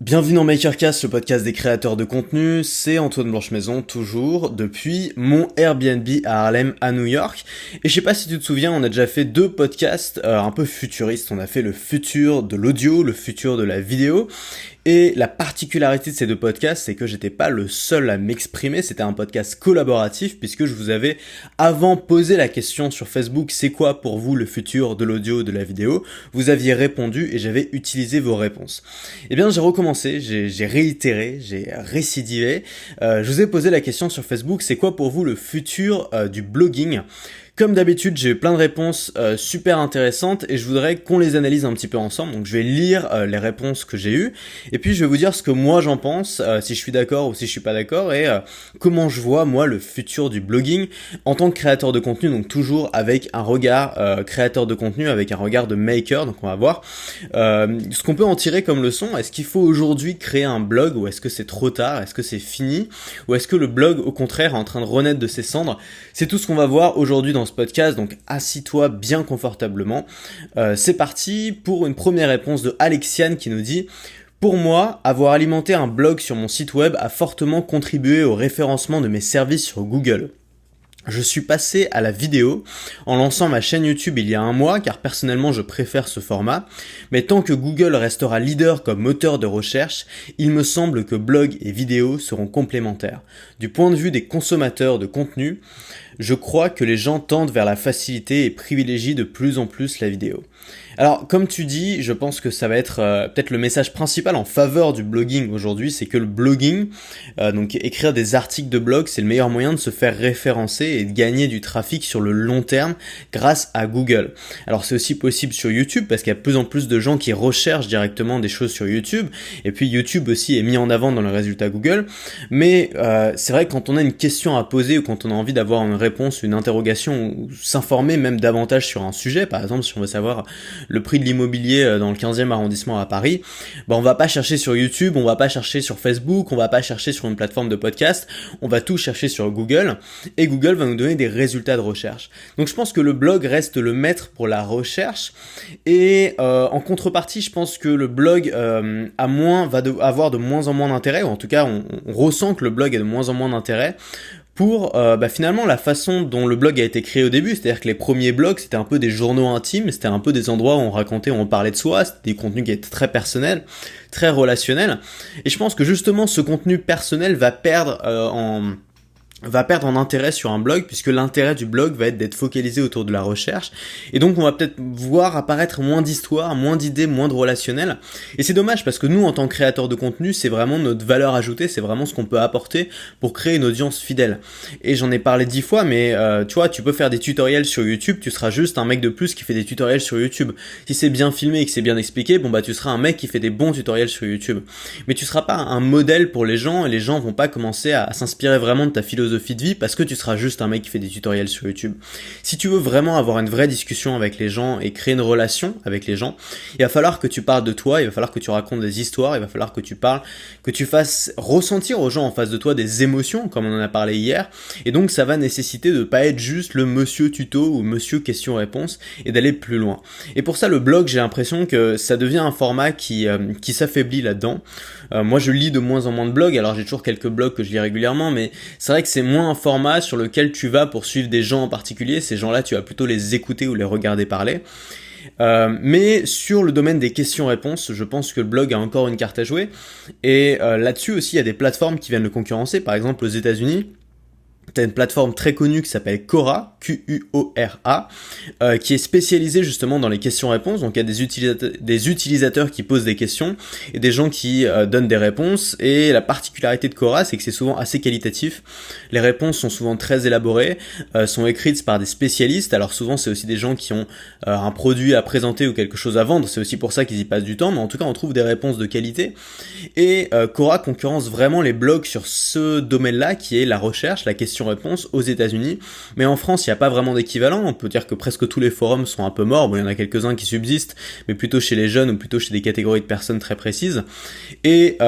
Bienvenue dans MakerCast, le podcast des créateurs de contenu. C'est Antoine Blanchemaison, toujours, depuis mon Airbnb à Harlem, à New York. Et je sais pas si tu te souviens, on a déjà fait deux podcasts un peu futuristes. On a fait le futur de l'audio, le futur de la vidéo. Et la particularité de ces deux podcasts, c'est que j'étais pas le seul à m'exprimer, c'était un podcast collaboratif puisque je vous avais avant posé la question sur Facebook, c'est quoi pour vous le futur de l'audio, de la vidéo? Vous aviez répondu et j'avais utilisé vos réponses. Eh bien, j'ai recommencé, j'ai réitéré, j'ai récidivé. Je vous ai posé la question sur Facebook, c'est quoi pour vous le futur du blogging? Comme d'habitude, j'ai eu plein de réponses super intéressantes et je voudrais qu'on les analyse un petit peu ensemble. Donc je vais lire les réponses que j'ai eues et puis je vais vous dire ce que moi j'en pense, si je suis d'accord ou si je suis pas d'accord et comment je vois moi le futur du blogging en tant que créateur de contenu, donc toujours avec un regard créateur de contenu, avec un regard de maker. Donc on va voir ce qu'on peut en tirer comme leçon. Est-ce qu'il faut aujourd'hui créer un blog ou est-ce que c'est trop tard? Est-ce que c'est fini? Ou est-ce que le blog au contraire est en train de renaître de ses cendres? C'est tout ce qu'on va voir aujourd'hui dans ce podcast, donc assis-toi bien confortablement. C'est parti pour une première réponse de Alexiane qui nous dit: pour moi, avoir alimenté un blog sur mon site web a fortement contribué au référencement de mes services sur Google. Je suis passé à la vidéo en lançant ma chaîne YouTube il y a un mois car personnellement je préfère ce format, mais tant que Google restera leader comme moteur de recherche, il me semble que blog et vidéo seront complémentaires. Du point de vue des consommateurs de contenu, je crois que les gens tendent vers la facilité et privilégient de plus en plus la vidéo. Alors, comme tu dis, je pense que ça va être peut-être le message principal en faveur du blogging aujourd'hui, c'est que le blogging, donc écrire des articles de blog, c'est le meilleur moyen de se faire référencer et de gagner du trafic sur le long terme grâce à Google. Alors, c'est aussi possible sur YouTube parce qu'il y a de plus en plus de gens qui recherchent directement des choses sur YouTube, et puis YouTube aussi est mis en avant dans le résultat Google, mais c'est vrai que quand on a une question à poser ou quand on a envie d'avoir une réponse, une interrogation ou s'informer même davantage sur un sujet, par exemple si on veut savoir le prix de l'immobilier dans le 15e arrondissement à Paris, on va pas chercher sur YouTube, on va pas chercher sur Facebook, on va pas chercher sur une plateforme de podcast, on va tout chercher sur Google et Google va nous donner des résultats de recherche. Donc je pense que le blog reste le maître pour la recherche et en contrepartie, je pense que le blog avoir de moins en moins d'intérêt, ou en tout cas on ressent que le blog a de moins en moins d'intérêt pour finalement la façon dont le blog a été créé au début, c'est-à-dire que les premiers blogs c'était un peu des journaux intimes, c'était un peu des endroits où on racontait, où on parlait de soi, c'était des contenus qui étaient très personnels, très relationnels, et je pense que justement ce contenu personnel va perdre en intérêt sur un blog, puisque l'intérêt du blog va être d'être focalisé autour de la recherche, et donc on va peut-être voir apparaître moins d'histoires, moins d'idées, moins de relationnel, et c'est dommage parce que nous en tant que créateurs de contenu, c'est vraiment notre valeur ajoutée, c'est vraiment ce qu'on peut apporter pour créer une audience fidèle. Et j'en ai parlé 10 fois, mais tu vois, tu peux faire des tutoriels sur YouTube, tu seras juste un mec de plus qui fait des tutoriels sur YouTube. Si c'est bien filmé et que c'est bien expliqué, tu seras un mec qui fait des bons tutoriels sur YouTube. Mais tu seras pas un modèle pour les gens, et les gens vont pas commencer à s'inspirer vraiment de ta philosophie de vie parce que tu seras juste un mec qui fait des tutoriels sur YouTube. Si tu veux vraiment avoir une vraie discussion avec les gens et créer une relation avec les gens, il va falloir que tu parles de toi, il va falloir que tu racontes des histoires, il va falloir que tu parles, que tu fasses ressentir aux gens en face de toi des émotions comme on en a parlé hier, et donc ça va nécessiter de pas être juste le monsieur tuto ou monsieur question-réponse et d'aller plus loin. Et pour ça le blog, j'ai l'impression que ça devient un format qui s'affaiblit là-dedans. Moi je lis de moins en moins de blogs, alors j'ai toujours quelques blogs que je lis régulièrement, mais c'est vrai que c'est moins un format sur lequel tu vas pour suivre des gens en particulier. Ces gens-là, tu vas plutôt les écouter ou les regarder parler. Mais sur le domaine des questions-réponses, je pense que le blog a encore une carte à jouer. Et là-dessus aussi, il y a des plateformes qui viennent le concurrencer. Par exemple, aux États-Unis, t'as une plateforme très connue qui s'appelle Quora, Quora, qui est spécialisée justement dans les questions-réponses. Donc il y a des utilisateurs qui posent des questions et des gens qui donnent des réponses. Et la particularité de Quora, c'est que c'est souvent assez qualitatif. Les réponses sont souvent très élaborées, sont écrites par des spécialistes. Alors souvent c'est aussi des gens qui ont un produit à présenter ou quelque chose à vendre. C'est aussi pour ça qu'ils y passent du temps. Mais en tout cas on trouve des réponses de qualité. Et Quora concurrence vraiment les blogs sur ce domaine-là qui est la recherche, la question questions-réponses aux États-Unis, mais en France, il n'y a pas vraiment d'équivalent. On peut dire que presque tous les forums sont un peu morts. Bon, il y en a quelques-uns qui subsistent, mais plutôt chez les jeunes ou plutôt chez des catégories de personnes très précises. Et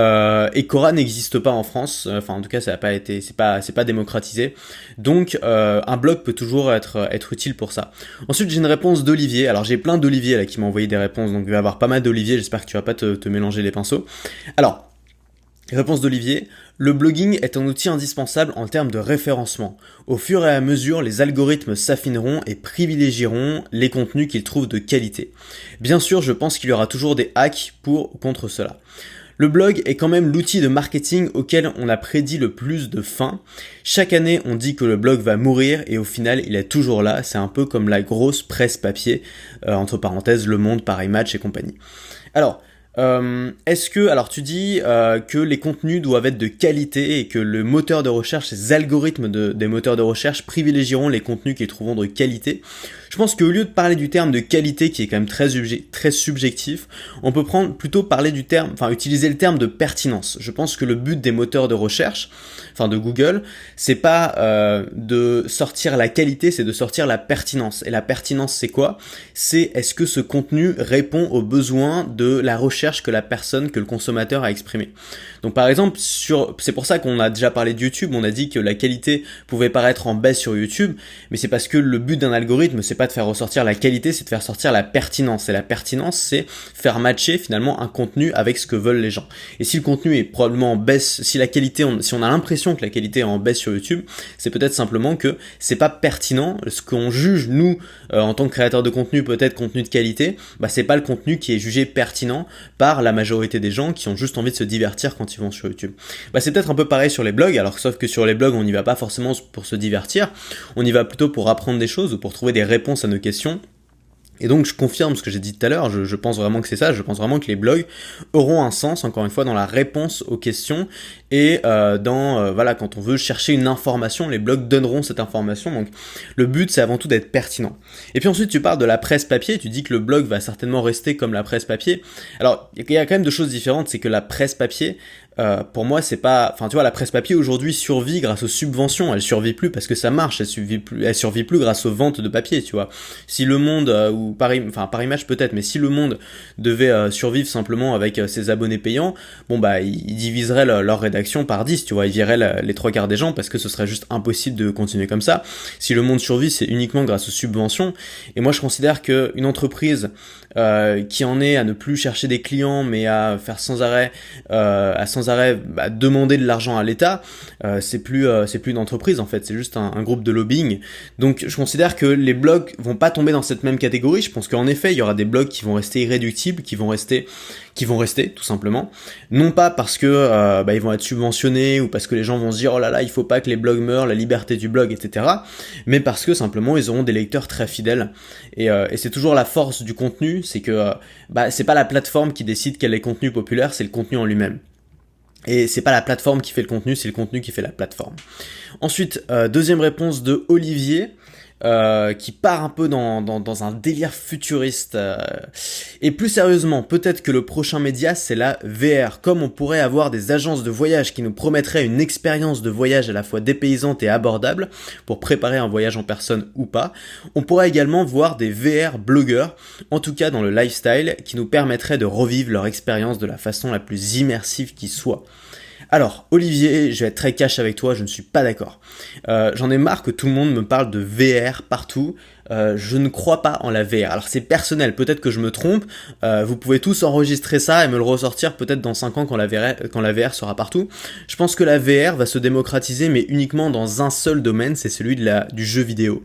Quora n'existe pas en France. Enfin, en tout cas, ça n'a pas été, c'est pas démocratisé. Donc, un blog peut toujours être utile pour ça. Ensuite, j'ai une réponse d'Olivier. Alors, j'ai plein d'Olivier là qui m'ont envoyé des réponses, donc il va y avoir pas mal d'Olivier. J'espère que tu vas pas te mélanger les pinceaux. Alors, réponse d'Olivier. Le blogging est un outil indispensable en termes de référencement. Au fur et à mesure, les algorithmes s'affineront et privilégieront les contenus qu'ils trouvent de qualité. Bien sûr, je pense qu'il y aura toujours des hacks pour ou contre cela. Le blog est quand même l'outil de marketing auquel on a prédit le plus de fin. Chaque année, on dit que le blog va mourir et au final, il est toujours là. C'est un peu comme la grosse presse papier, entre parenthèses, Le Monde, Paris Match et compagnie. Alors tu dis que les contenus doivent être de qualité et que le moteur de recherche, les algorithmes des moteurs de recherche privilégieront les contenus qu'ils trouveront de qualité. Je pense qu'au lieu de parler du terme de qualité qui est quand même très subjectif, on peut utiliser le terme de pertinence. Je pense que le but des moteurs de recherche, de Google, c'est pas de sortir la qualité, c'est de sortir la pertinence. Et la pertinence, c'est quoi ? C'est est-ce que ce contenu répond aux besoins de la recherche que le consommateur a exprimé. Donc par exemple, c'est pour ça qu'on a déjà parlé de YouTube, on a dit que la qualité pouvait paraître en baisse sur YouTube, mais c'est parce que le but d'un algorithme, c'est pas de faire ressortir la qualité, c'est de faire sortir la pertinence. Et la pertinence, c'est faire matcher finalement un contenu avec ce que veulent les gens. Et si le contenu est probablement en baisse, si on a l'impression que la qualité est en baisse sur YouTube, c'est peut-être simplement que c'est pas pertinent. Ce qu'on juge, nous, en tant que créateurs de contenu, peut-être contenu de qualité, c'est pas le contenu qui est jugé pertinent par la majorité des gens qui ont juste envie de se divertir quand ils vont sur YouTube. C'est peut-être un peu pareil sur les blogs, alors sauf que sur les blogs, on n'y va pas forcément pour se divertir, on y va plutôt pour apprendre des choses ou pour trouver des réponses à nos questions. Et donc je confirme ce que j'ai dit tout à l'heure, je pense vraiment que c'est ça, je pense vraiment que les blogs auront un sens, encore une fois, dans la réponse aux questions et quand on veut chercher une information, les blogs donneront cette information, donc le but c'est avant tout d'être pertinent. Et puis ensuite tu parles de la presse papier, tu dis que le blog va certainement rester comme la presse papier. Alors il y a quand même deux choses différentes, c'est que la presse papier, pour moi c'est pas, la presse papier aujourd'hui survit grâce aux subventions, elle survit plus parce que ça marche, elle survit plus grâce aux ventes de papier, tu vois. Si Le Monde ou Paris Match peut-être, mais si Le Monde devait survivre simplement avec ses abonnés payants, ils diviseraient leur rédaction par 10, tu vois, ils viraient les trois quarts des gens parce que ce serait juste impossible de continuer comme ça. Si Le Monde survit, c'est uniquement grâce aux subventions. Et moi je considère qu'une entreprise qui en est à ne plus chercher des clients mais à faire sans arrêt demander de l'argent à l'État, c'est plus une entreprise en fait, c'est juste un groupe de lobbying. Donc je considère que les blogs vont pas tomber dans cette même catégorie. Je pense qu'en effet il y aura des blogs qui vont rester irréductibles, qui vont rester tout simplement, non pas parce que ils vont être subventionnés ou parce que les gens vont se dire oh là là il faut pas que les blogs meurent, la liberté du blog, etc., mais parce que simplement ils auront des lecteurs très fidèles. Et c'est toujours la force du contenu, c'est que c'est pas la plateforme qui décide quel est le contenu populaire, c'est le contenu en lui-même. Et c'est pas la plateforme qui fait le contenu, c'est le contenu qui fait la plateforme. Ensuite, deuxième réponse de Olivier, qui part un peu dans un délire futuriste. Et plus sérieusement, peut-être que le prochain média, c'est la VR. Comme on pourrait avoir des agences de voyage qui nous promettraient une expérience de voyage à la fois dépaysante et abordable, pour préparer un voyage en personne ou pas, on pourrait également voir des VR blogueurs, en tout cas dans le lifestyle, qui nous permettraient de revivre leur expérience de la façon la plus immersive qui soit. Alors, Olivier, je vais être très cash avec toi, je ne suis pas d'accord. J'en ai marre que tout le monde me parle de VR partout. Je ne crois pas en la VR. Alors c'est personnel, peut-être que je me trompe. Vous pouvez tous enregistrer ça et me le ressortir peut-être dans 5 ans quand la VR sera partout. Je pense que la VR va se démocratiser, mais uniquement dans un seul domaine, c'est celui du jeu vidéo.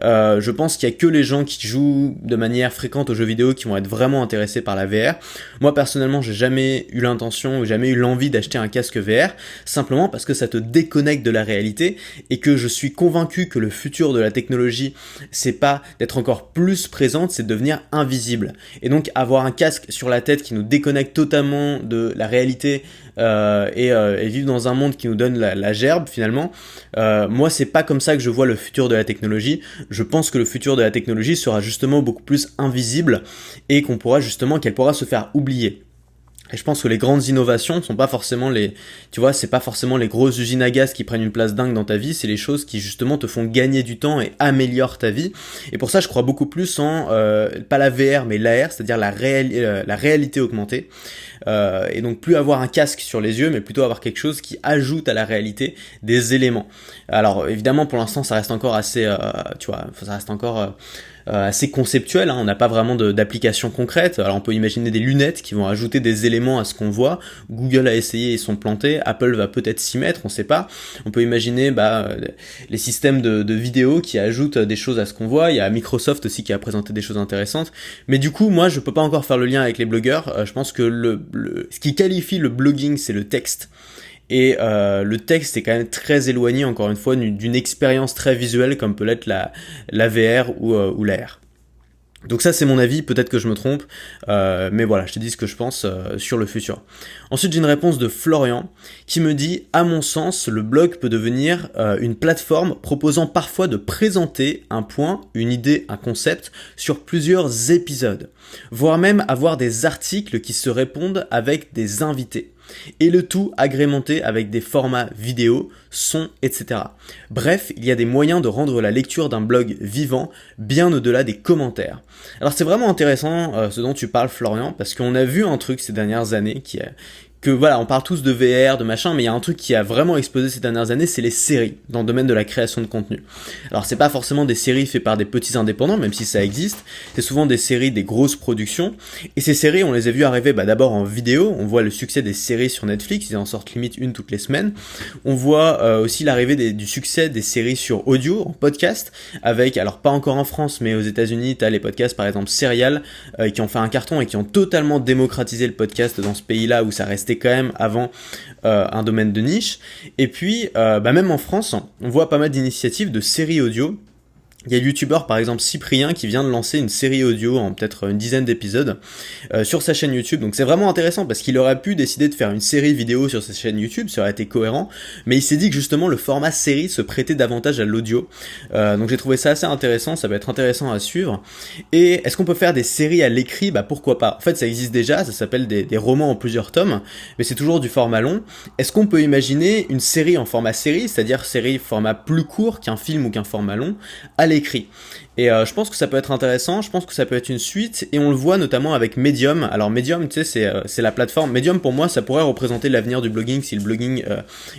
Je pense qu'il y a que les gens qui jouent de manière fréquente aux jeux vidéo qui vont être vraiment intéressés par la VR. Moi personnellement, j'ai jamais eu l'intention ou jamais eu l'envie d'acheter un casque VR, simplement parce que ça te déconnecte de la réalité et que je suis convaincu que le futur de la technologie, c'est pas d'être encore plus présente, c'est de devenir invisible. Et donc avoir un casque sur la tête qui nous déconnecte totalement de la réalité et vivre dans un monde qui nous donne la gerbe finalement, moi c'est pas comme ça que je vois le futur de la technologie. Je pense que le futur de la technologie sera justement beaucoup plus invisible et qu'elle pourra se faire oublier. Et je pense que les grandes innovations sont pas forcément tu vois, c'est pas forcément les grosses usines à gaz qui prennent une place dingue dans ta vie, c'est les choses qui justement te font gagner du temps et améliorent ta vie. Et pour ça, je crois beaucoup plus en, pas la VR, mais l'AR, c'est-à-dire la réalité augmentée. Et donc plus avoir un casque sur les yeux, mais plutôt avoir quelque chose qui ajoute à la réalité des éléments. Alors évidemment, pour l'instant, ça reste encore assez, tu vois, ça reste encore assez conceptuel, hein. On n'a pas vraiment d'application concrète. Alors on peut imaginer des lunettes qui vont ajouter des éléments à ce qu'on voit. Google a essayé et ils sont plantés. Apple va peut-être s'y mettre, on sait pas. On peut imaginer les systèmes de vidéo qui ajoutent des choses à ce qu'on voit. Il y a Microsoft aussi qui a présenté des choses intéressantes. Mais du coup, moi, je peux pas encore faire le lien avec les blogueurs. Je pense que ce qui qualifie le blogging, c'est le texte. Et le texte est quand même très éloigné, encore une fois, d'une expérience très visuelle comme peut l'être la VR ou l'AR. Donc ça c'est mon avis, peut-être que je me trompe, mais voilà, je te dis ce que je pense sur le futur. Ensuite j'ai une réponse de Florian qui me dit: à mon sens, le blog peut devenir une plateforme proposant parfois de présenter un point, une idée, un concept sur plusieurs épisodes, voire même avoir des articles qui se répondent avec des invités. Et le tout agrémenté avec des formats vidéo, son, etc. Bref, il y a des moyens de rendre la lecture d'un blog vivant bien au-delà des commentaires. Alors c'est vraiment intéressant ce dont tu parles, Florian, parce qu'on a vu un truc ces dernières années que voilà, on parle tous de VR, de machin, mais il y a un truc qui a vraiment explosé ces dernières années, c'est les séries, dans le domaine de la création de contenu. Alors c'est pas forcément des séries faites par des petits indépendants, même si ça existe, c'est souvent des séries, des grosses productions, et ces séries, on les a vues arriver d'abord en vidéo, on voit le succès des séries sur Netflix, ils en sortent limite une toutes les semaines, on voit aussi l'arrivée du succès des séries sur audio, en podcast, avec, alors pas encore en France, mais aux États-Unis, t'as les podcasts par exemple Serial, qui ont fait un carton et qui ont totalement démocratisé le podcast dans ce pays-là où ça restait quand même avant un domaine de niche. Et puis même en France, on voit pas mal d'initiatives de séries audio. Il y a le youtubeur par exemple Cyprien qui vient de lancer une série audio en peut-être une dizaine d'épisodes sur sa chaîne YouTube. Donc c'est vraiment intéressant parce qu'il aurait pu décider de faire une série vidéo sur sa chaîne YouTube, ça aurait été cohérent, mais il s'est dit que justement le format série se prêtait davantage à l'audio. Donc j'ai trouvé ça assez intéressant, ça va être intéressant à suivre. Et est-ce qu'on peut faire des séries à l'écrit ? Pourquoi pas. En fait ça existe déjà, ça s'appelle des romans en plusieurs tomes, mais c'est toujours du format long. Est-ce qu'on peut imaginer une série en format série, c'est-à-dire série format plus court qu'un film ou qu'un format long, à l'écrit. Et je pense que ça peut être intéressant, je pense que ça peut être une suite, et on le voit notamment avec Medium. Alors Medium, tu sais, c'est la plateforme. Medium, pour moi, ça pourrait représenter l'avenir du blogging si le blogging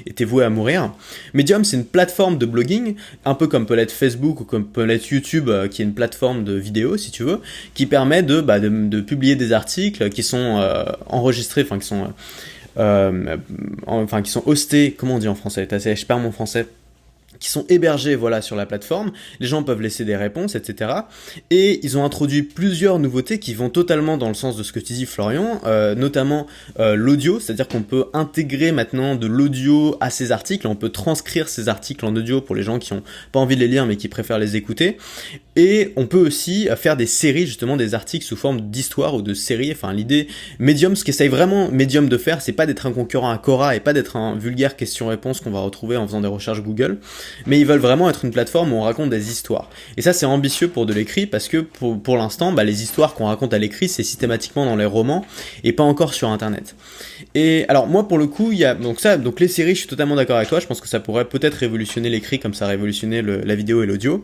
était voué à mourir. Medium, c'est une plateforme de blogging, un peu comme peut l'être Facebook ou comme peut l'être YouTube, qui est une plateforme de vidéo, si tu veux, qui permet de publier des articles qui sont enregistrés, qui sont hostés, comment on dit en français ? Je perds mon français. Qui sont hébergés sur la plateforme, les gens peuvent laisser des réponses, etc. Et ils ont introduit plusieurs nouveautés qui vont totalement dans le sens de ce que tu dis Florian, notamment l'audio, c'est-à-dire qu'on peut intégrer maintenant de l'audio à ces articles, on peut transcrire ces articles en audio pour les gens qui n'ont pas envie de les lire mais qui préfèrent les écouter, et on peut aussi faire des séries, justement des articles sous forme d'histoire ou de séries. L'idée Medium, ce qu'essaye vraiment Medium de faire, c'est pas d'être un concurrent à Quora et pas d'être un vulgaire question-réponse qu'on va retrouver en faisant des recherches Google, mais ils veulent vraiment être une plateforme où on raconte des histoires. Et ça c'est ambitieux pour de l'écrit parce que pour l'instant, les histoires qu'on raconte à l'écrit, c'est systématiquement dans les romans et pas encore sur internet. Et alors moi pour le coup, il y a donc les séries, je suis totalement d'accord avec toi, je pense que ça pourrait peut-être révolutionner l'écrit comme ça a révolutionné la vidéo et l'audio.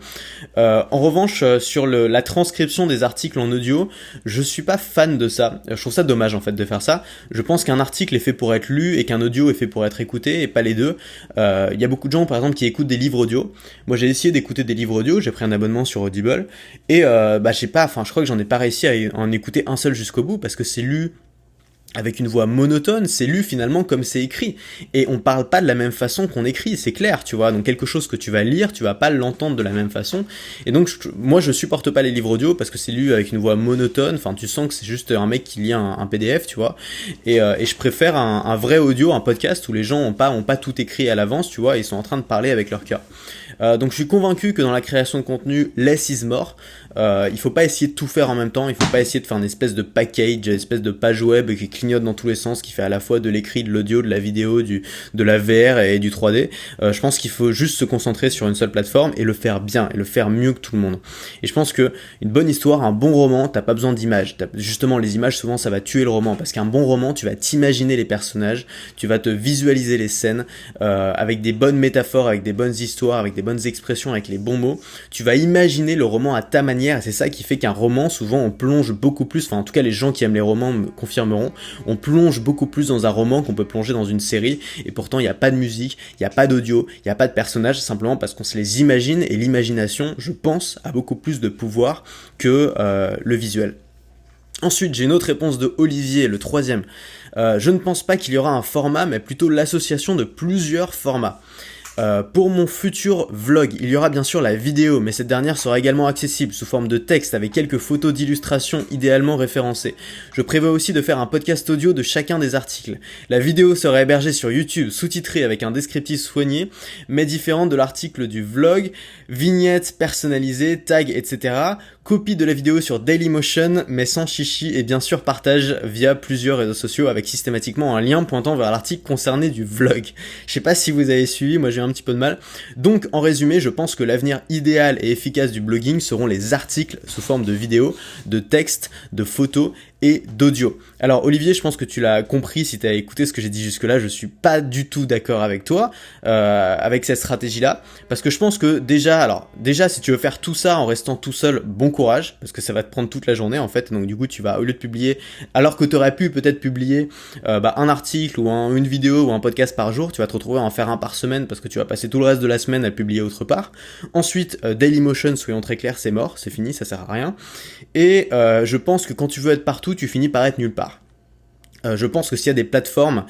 En revanche, sur la transcription des articles en audio, je suis pas fan de ça. Je trouve ça dommage en fait de faire ça. Je pense qu'un article est fait pour être lu et qu'un audio est fait pour être écouté et pas les deux. Il y a beaucoup de gens par exemple qui écoutent des livres audio. Moi j'ai essayé d'écouter des livres audio, j'ai pris un abonnement sur Audible et je crois que j'en ai pas réussi à en écouter un seul jusqu'au bout parce que c'est lu avec une voix monotone, c'est lu finalement comme c'est écrit. Et on parle pas de la même façon qu'on écrit, c'est clair, tu vois. Donc quelque chose que tu vas lire, tu vas pas l'entendre de la même façon. Et donc moi je supporte pas les livres audio parce que c'est lu avec une voix monotone, tu sens que c'est juste un mec qui lit un PDF, tu vois. Et je préfère un vrai audio, un podcast où les gens ont pas tout écrit à l'avance, tu vois, et ils sont en train de parler avec leur cœur. Donc je suis convaincu que dans la création de contenu, less is more. Il faut pas essayer de tout faire en même temps, il faut pas essayer de faire une espèce de package, une espèce de page web qui clignote dans tous les sens, qui fait à la fois de l'écrit, de l'audio, de la vidéo, de la VR et du 3D. Je pense qu'il faut juste se concentrer sur une seule plateforme et le faire bien, et le faire mieux que tout le monde. Et je pense que une bonne histoire, un bon roman, t'as pas besoin d'images. Justement, les images, souvent, ça va tuer le roman, parce qu'un bon roman, tu vas t'imaginer les personnages, tu vas te visualiser les scènes, avec des bonnes métaphores, avec des bonnes histoires, avec des bonnes expressions, avec les bons mots. Tu vas imaginer le roman à ta manière, et c'est ça qui fait qu'un roman, souvent, on plonge beaucoup plus, enfin, en tout cas, les gens qui aiment les romans me confirmeront, on plonge beaucoup plus dans un roman qu'on peut plonger dans une série, et pourtant, il n'y a pas de musique, il n'y a pas d'audio, il n'y a pas de personnages, simplement parce qu'on se les imagine, et l'imagination, je pense, a beaucoup plus de pouvoir que le visuel. Ensuite, j'ai une autre réponse de Olivier, le troisième. Je ne pense pas qu'il y aura un format, mais plutôt l'association de plusieurs formats. Pour mon futur vlog, il y aura bien sûr la vidéo, mais cette dernière sera également accessible sous forme de texte avec quelques photos d'illustrations idéalement référencées. Je prévois aussi de faire un podcast audio de chacun des articles. La vidéo sera hébergée sur YouTube, sous-titrée avec un descriptif soigné, mais différente de l'article du vlog, vignettes personnalisées, tags, etc. Copie de la vidéo sur Dailymotion, mais sans chichi, et bien sûr partage via plusieurs réseaux sociaux avec systématiquement un lien pointant vers l'article concerné du vlog. Je sais pas si vous avez suivi, moi j'ai un petit peu de mal. Donc en résumé, je pense que l'avenir idéal et efficace du blogging seront les articles sous forme de vidéos, de textes, de photos et d'audio. Alors Olivier, je pense que tu l'as compris si tu as écouté ce que j'ai dit jusque-là, je suis pas du tout d'accord avec toi, avec cette stratégie-là, parce que je pense que déjà si tu veux faire tout ça en restant tout seul, bon courage, parce que ça va te prendre toute la journée en fait, donc du coup tu vas, au lieu de publier, alors que tu aurais pu peut-être publier un article ou une vidéo ou un podcast par jour, tu vas te retrouver à en faire un par semaine, parce que tu vas passer tout le reste de la semaine à le publier autre part. Ensuite, Dailymotion, soyons très clairs, c'est mort, c'est fini, ça sert à rien. Et je pense que quand tu veux être partout, tu finis par être nulle part. Je pense que s'il y a des plateformes,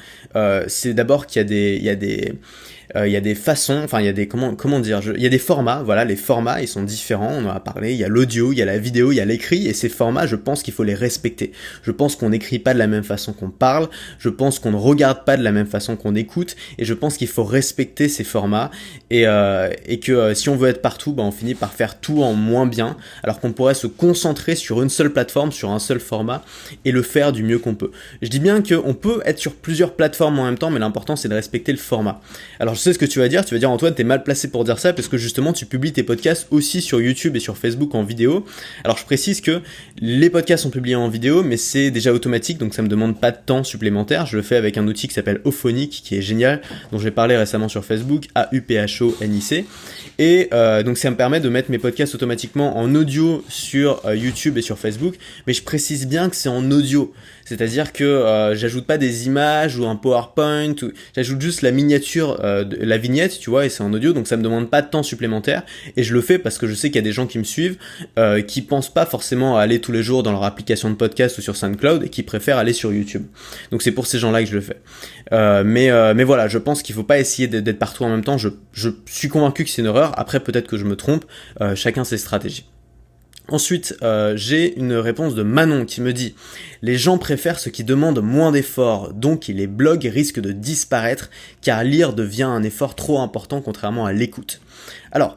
c'est d'abord qu'il y a des façons, enfin il y a des il y a des formats, voilà, les formats ils sont différents, on en a parlé, il y a l'audio, il y a la vidéo, il y a l'écrit, et ces formats, je pense qu'il faut les respecter. Je pense qu'on n'écrit pas de la même façon qu'on parle, je pense qu'on ne regarde pas de la même façon qu'on écoute, et je pense qu'il faut respecter ces formats, et que si on veut être partout, on finit par faire tout en moins bien, alors qu'on pourrait se concentrer sur une seule plateforme, sur un seul format, et le faire du mieux qu'on peut. Je dis bien qu'on peut être sur plusieurs plateformes en même temps, mais l'important c'est de respecter le format. Alors je sais ce que tu vas dire Antoine, t'es mal placé pour dire ça, parce que justement tu publies tes podcasts aussi sur YouTube et sur Facebook en vidéo. Alors je précise que les podcasts sont publiés en vidéo, mais c'est déjà automatique, donc ça me demande pas de temps supplémentaire. Je le fais avec un outil qui s'appelle Auphonic, qui est génial, dont j'ai parlé récemment sur Facebook, AUPHONIC. Et donc ça me permet de mettre mes podcasts automatiquement en audio sur YouTube et sur Facebook, mais je précise bien que c'est en audio. C'est-à-dire que j'ajoute pas des images ou un PowerPoint, j'ajoute juste la miniature, la vignette, tu vois, et c'est en audio, donc ça me demande pas de temps supplémentaire, et je le fais parce que je sais qu'il y a des gens qui me suivent, qui pensent pas forcément à aller tous les jours dans leur application de podcast ou sur SoundCloud, et qui préfèrent aller sur YouTube. Donc c'est pour ces gens-là que je le fais. Mais voilà, je pense qu'il faut pas essayer d'être partout en même temps, je suis convaincu que c'est une erreur, après peut-être que je me trompe, chacun ses stratégies. Ensuite, j'ai une réponse de Manon qui me dit « Les gens préfèrent ce qui demande moins d'efforts, donc les blogs risquent de disparaître car lire devient un effort trop important contrairement à l'écoute. » Alors,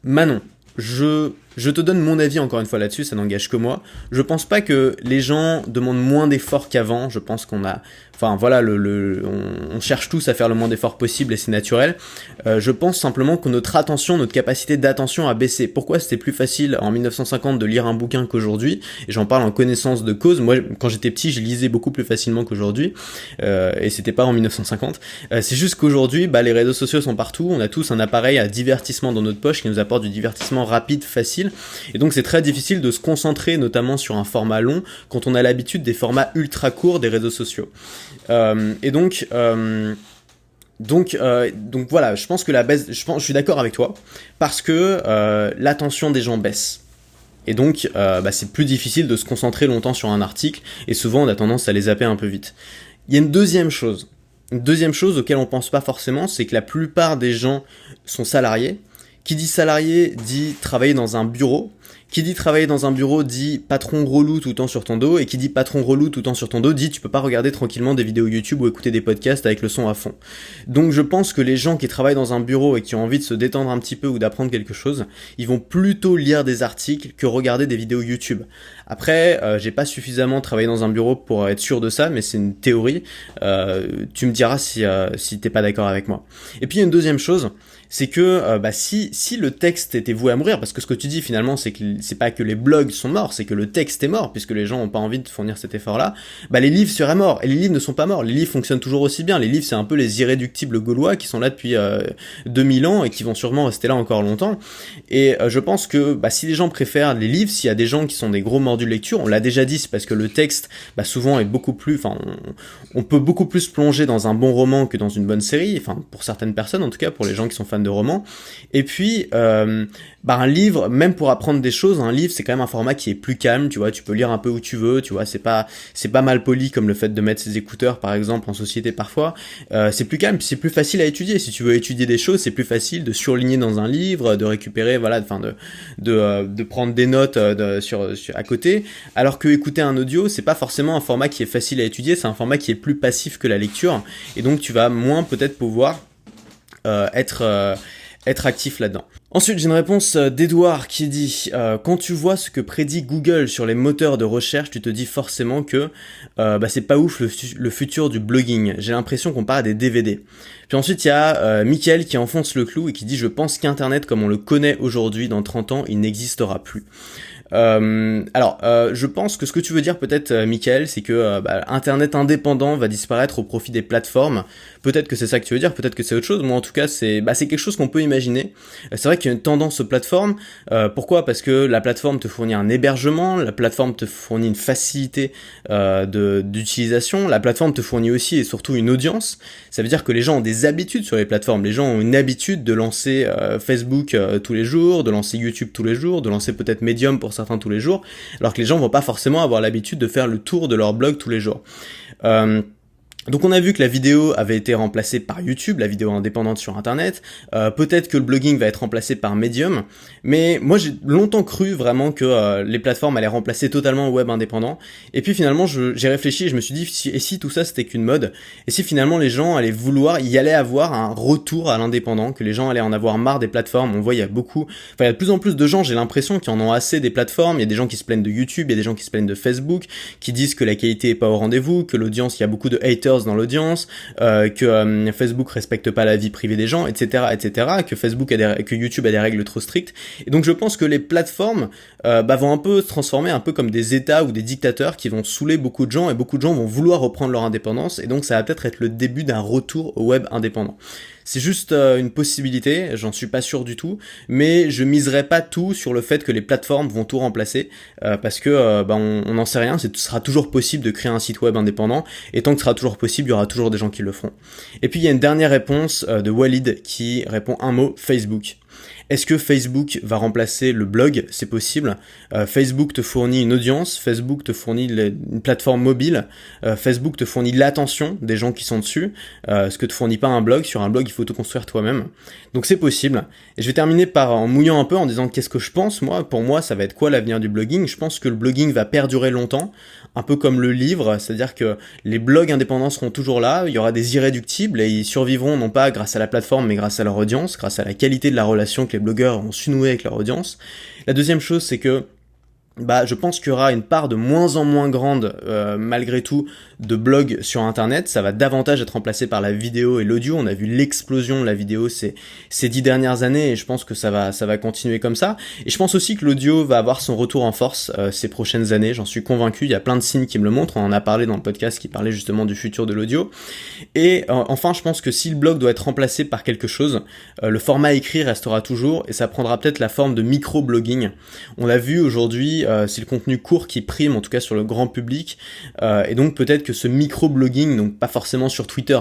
Manon, je te donne mon avis encore une fois là-dessus, ça n'engage que moi. Je pense pas que les gens demandent moins d'efforts qu'avant, je pense qu'on a... Enfin voilà, on cherche tous à faire le moins d'efforts possible et c'est naturel. Je pense simplement que notre attention, notre capacité d'attention a baissé. Pourquoi c'était plus facile en 1950 de lire un bouquin qu'aujourd'hui? Et j'en parle en connaissance de cause. Moi, quand j'étais petit, je lisais beaucoup plus facilement qu'aujourd'hui. Et c'était pas en 1950. C'est juste qu'aujourd'hui, les réseaux sociaux sont partout. On a tous un appareil à divertissement dans notre poche qui nous apporte du divertissement rapide, facile. Et donc c'est très difficile de se concentrer notamment sur un format long quand on a l'habitude des formats ultra courts des réseaux sociaux. Donc voilà, je pense que la baisse, je suis d'accord avec toi parce que l'attention des gens baisse. Et donc c'est plus difficile de se concentrer longtemps sur un article et souvent on a tendance à les zapper un peu vite. Il y a une deuxième chose auquel on pense pas forcément, c'est que la plupart des gens sont salariés. Qui dit salarié dit travailler dans un bureau. Qui dit travailler dans un bureau dit patron relou tout le temps sur ton dos, et qui dit patron relou tout le temps sur ton dos dit tu peux pas regarder tranquillement des vidéos YouTube ou écouter des podcasts avec le son à fond. Donc je pense que les gens qui travaillent dans un bureau et qui ont envie de se détendre un petit peu ou d'apprendre quelque chose, ils vont plutôt lire des articles que regarder des vidéos YouTube. Après, j'ai pas suffisamment travaillé dans un bureau pour être sûr de ça, mais c'est une théorie. Tu me diras si t'es pas d'accord avec moi. Et puis il y a une deuxième chose, c'est que si le texte était voué à mourir, parce que ce que tu dis finalement c'est que c'est pas que les blogs sont morts, c'est que le texte est mort, puisque les gens ont pas envie de fournir cet effort-là, les livres seraient morts, et les livres ne sont pas morts, les livres fonctionnent toujours aussi bien, les livres c'est un peu les irréductibles gaulois qui sont là depuis 2000 ans et qui vont sûrement rester là encore longtemps, et je pense que si les gens préfèrent les livres, s'il y a des gens qui sont des gros mordus de lecture, on l'a déjà dit, c'est parce que le texte souvent est beaucoup plus, on peut beaucoup plus plonger dans un bon roman que dans une bonne série, pour certaines personnes en tout cas, pour les gens qui sont fans de romans. Et puis un livre, même pour apprendre des choses, un livre c'est quand même un format qui est plus calme, tu vois, tu peux lire un peu où tu veux, tu vois, c'est pas mal poli comme le fait de mettre ses écouteurs par exemple en société parfois, c'est plus calme, puis c'est plus facile à étudier. Si tu veux étudier des choses, c'est plus facile de surligner dans un livre, de récupérer, de prendre des notes à côté, alors que écouter un audio, c'est pas forcément un format qui est facile à étudier, c'est un format qui est plus passif que la lecture, et donc tu vas moins peut-être pouvoir être actif là-dedans. Ensuite, j'ai une réponse d'Edouard qui dit quand tu vois ce que prédit Google sur les moteurs de recherche, tu te dis forcément que c'est pas ouf le futur du blogging. J'ai l'impression qu'on parle des DVD. Puis ensuite, il y a Mickaël qui enfonce le clou et qui dit je pense qu'Internet comme on le connaît aujourd'hui, dans 30 ans, il n'existera plus. Je pense que ce que tu veux dire peut-être, Mickaël, c'est que Internet indépendant va disparaître au profit des plateformes. Peut-être que c'est ça que tu veux dire, peut-être que c'est autre chose. Moi, en tout cas, c'est quelque chose qu'on peut imaginer. C'est vrai qu'il y a une tendance aux plateformes. Pourquoi ? Parce que la plateforme te fournit un hébergement, la plateforme te fournit une facilité d'utilisation, la plateforme te fournit aussi et surtout une audience. Ça veut dire que les gens ont des habitudes sur les plateformes. Les gens ont une habitude de lancer Facebook tous les jours, de lancer YouTube tous les jours, de lancer peut-être Medium pour certains tous les jours, alors que les gens vont pas forcément avoir l'habitude de faire le tour de leur blog tous les jours. Donc on a vu que la vidéo avait été remplacée par YouTube, la vidéo indépendante sur Internet. Peut-être que le blogging va être remplacé par Medium, mais moi j'ai longtemps cru vraiment que les plateformes allaient remplacer totalement le web indépendant. Et puis finalement j'ai réfléchi et je me suis dit si tout ça c'était qu'une mode, et si finalement les gens allaient y allait avoir un retour à l'indépendant, que les gens allaient en avoir marre des plateformes. On voit il y a de plus en plus de gens, j'ai l'impression, qui en ont assez des plateformes. Il y a des gens qui se plaignent de YouTube, il y a des gens qui se plaignent de Facebook, qui disent que la qualité est pas au rendez-vous, que l'audience, il y a beaucoup de haters dans l'audience, que Facebook respecte pas la vie privée des gens, etc., que YouTube a des règles trop strictes. Et donc je pense que les plateformes vont un peu se transformer un peu comme des États ou des dictateurs qui vont saouler beaucoup de gens, et beaucoup de gens vont vouloir reprendre leur indépendance, et donc ça va peut-être être le début d'un retour au web indépendant. C'est juste une possibilité, j'en suis pas sûr du tout, mais je miserai pas tout sur le fait que les plateformes vont tout remplacer, parce que on n'en sait rien. Ce sera toujours possible de créer un site web indépendant, et tant que ce sera toujours possible, il y aura toujours des gens qui le feront. Et puis il y a une dernière réponse de Walid qui répond un mot: Facebook. Est-ce que Facebook va remplacer le blog ? C'est possible. Facebook te fournit une audience, Facebook te fournit une plateforme mobile, Facebook te fournit l'attention des gens qui sont dessus, ce que te fournit pas un blog. Sur un blog, il faut tout construire toi-même. Donc c'est possible. Et je vais terminer en mouillant un peu en disant qu'est-ce que je pense, moi. Pour moi, ça va être quoi l'avenir du blogging ? Je pense que le blogging va perdurer longtemps, un peu comme le livre, c'est-à-dire que les blogs indépendants seront toujours là, il y aura des irréductibles et ils survivront non pas grâce à la plateforme mais grâce à leur audience, grâce à la qualité de la relation que les blogueurs ont su nouer avec leur audience. La deuxième chose, c'est que je pense qu'il y aura une part de moins en moins grande, malgré tout, de blogs sur Internet. Ça va davantage être remplacé par la vidéo et l'audio. On a vu l'explosion de la vidéo ces 10 dernières années, et je pense que ça va continuer comme ça. Et je pense aussi que l'audio va avoir son retour en force ces prochaines années. J'en suis convaincu. Il y a plein de signes qui me le montrent. On en a parlé dans le podcast qui parlait justement du futur de l'audio. Et enfin, je pense que si le blog doit être remplacé par quelque chose, le format écrit restera toujours, et ça prendra peut-être la forme de micro-blogging. On l'a vu aujourd'hui. C'est le contenu court qui prime, en tout cas sur le grand public, et donc peut-être que ce micro-blogging, donc pas forcément sur Twitter,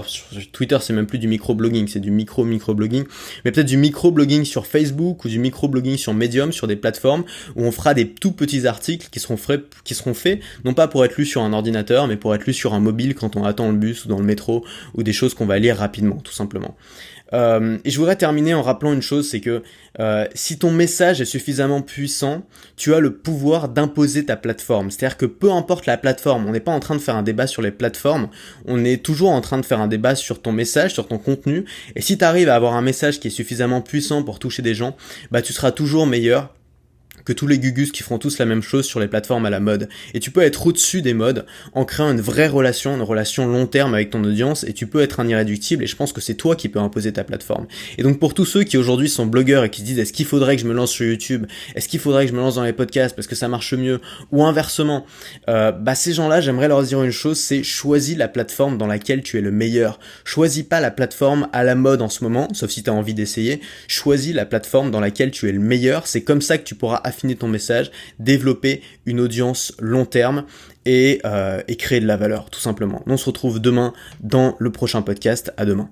c'est même plus du micro-blogging, c'est du micro-blogging, mais peut-être du micro-blogging sur Facebook ou du micro-blogging sur Medium, sur des plateformes où on fera des tout petits articles qui seront faits, non pas pour être lus sur un ordinateur, mais pour être lus sur un mobile quand on attend le bus ou dans le métro, ou des choses qu'on va lire rapidement, tout simplement. Et je voudrais terminer en rappelant une chose, c'est que si ton message est suffisamment puissant, tu as le pouvoir d'imposer ta plateforme. C'est-à-dire que peu importe la plateforme, on n'est pas en train de faire un débat sur les plateformes, on est toujours en train de faire un débat sur ton message, sur ton contenu. Et si tu arrives à avoir un message qui est suffisamment puissant pour toucher des gens, bah tu seras toujours meilleur que tous les gugus qui feront tous la même chose sur les plateformes à la mode. Et tu peux être au-dessus des modes en créant une vraie relation, une relation long terme avec ton audience, et tu peux être un irréductible, et je pense que c'est toi qui peux imposer ta plateforme. Et donc pour tous ceux qui aujourd'hui sont blogueurs et qui se disent est-ce qu'il faudrait que je me lance sur YouTube, est-ce qu'il faudrait que je me lance dans les podcasts parce que ça marche mieux, ou inversement, ces gens-là, j'aimerais leur dire une chose, c'est choisis la plateforme dans laquelle tu es le meilleur. Choisis pas la plateforme à la mode en ce moment, sauf si tu as envie d'essayer, choisis la plateforme dans laquelle tu es le meilleur, c'est comme ça que tu pourras affiner ton message, développer une audience long terme et créer de la valeur, tout simplement. On se retrouve demain dans le prochain podcast. À demain.